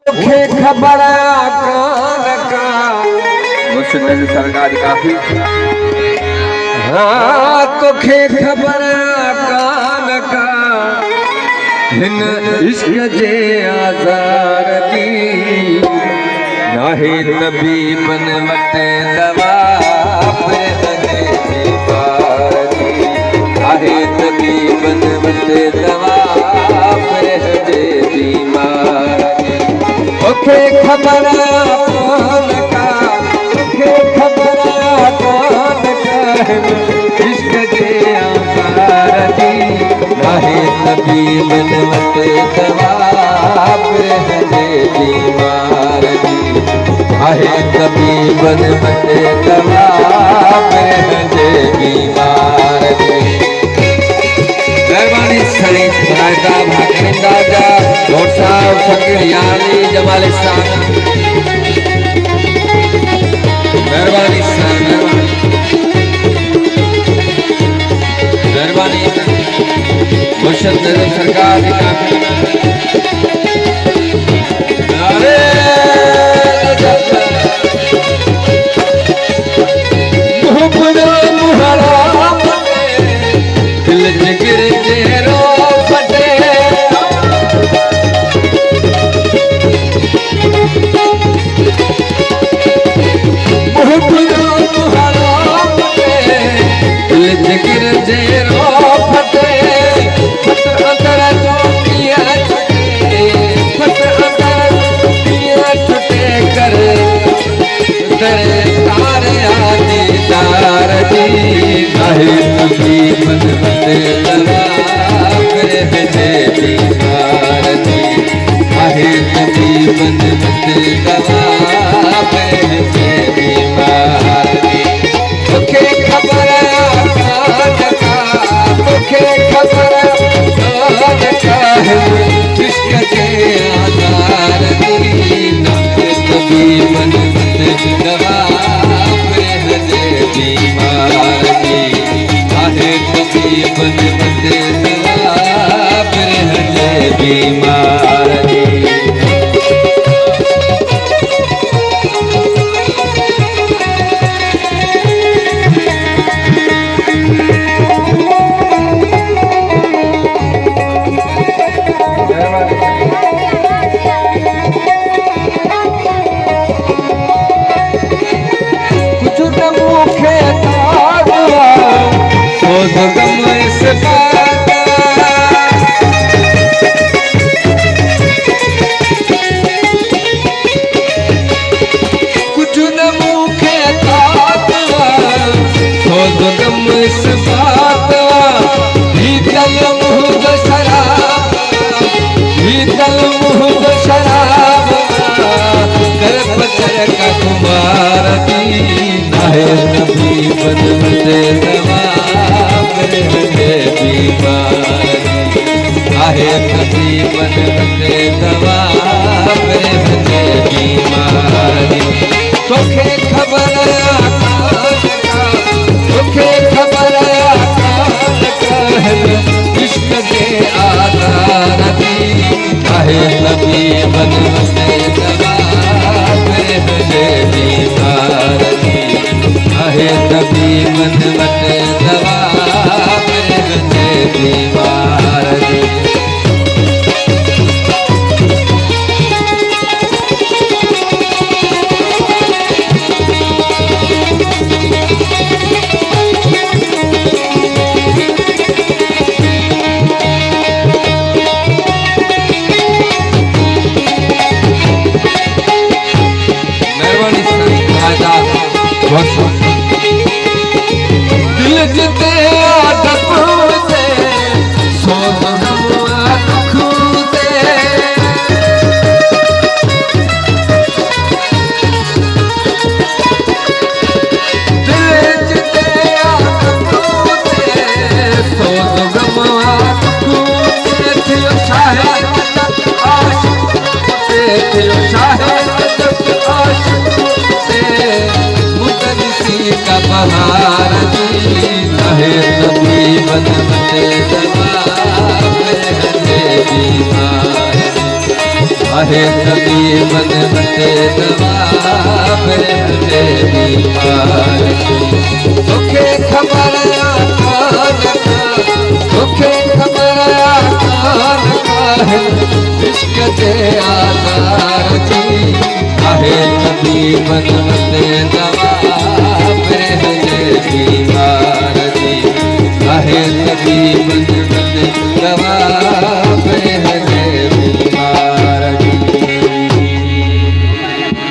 मुखे खबर कान का मुर्शिद सरकार काफी हाँ तोखे खबर कान का हिन इश्क जे आज़ार दी नाहे तबीबन वटे दवा बीमार दी नाहे तबीबन वटे दवा बीमार तोखे खबर कान का तोखे खबर कान का इश्क जे आज़ार दी नाहे तबीबन वटे दवा बीमार दी नाहे तबीबन वटे दवा बीमार दी मेहरबानी सही बनायदा भाकरिंदा जा गौर साहब फकीर यानी जमाल इस्लाम मेहरबानी मेहरबानी मुर्शिद सरकार की काफी अरे दिल जिगर जेरो फटे दिल जिगर जेरो फटे फट अंदर चोटियां छुटे फट अंदर चोटियां छुटे कर तेरे तारे आदि तार दी नाहे तबीबन वटे दवा बीमार दी नाहे तबीबन वटे दवा बीमार दी तोखे खबर कान का तोखे खबर कान का इश्क जे आज़ार दी नाहे तबीबन वटे दवा बीमार दी नाहे तबीबन वटे दवा बीमार दी कुछ न मुखे तारा सोच गम इस बात कुछ न मुखे तारा सोच गम इस बात भीतल मुँह शराब भीतल मुँह शराब कर पचर का कुमार दी नाहे तबीबन वटे दवा बीमार दी नाहे तबीबन वटे दवा बीमार दी तोखे खबर कान का तोखे खबर कान का इश्क जे आज़ार दी नाहे तबीबन वटे दवा बीमार दी नाहे तबीबन वटे दवा बीमार दी मेहरबानी दिल जिते आदत से सोच खुदे दिल जिते आदत से सोच खुदे थियो शायद आशिक से थियो शायद आशिक से मुदरिसी का बहार दी नाहे तबीबन वटे दवा बीमार आहे तबीब बनते दवा मेरे हृदय बीमार दुखे खबर दुखे खबर इश्क दे आधार जी आहे तबीब बनते दवा मेरे हृदय बीमार जी आहे तबीब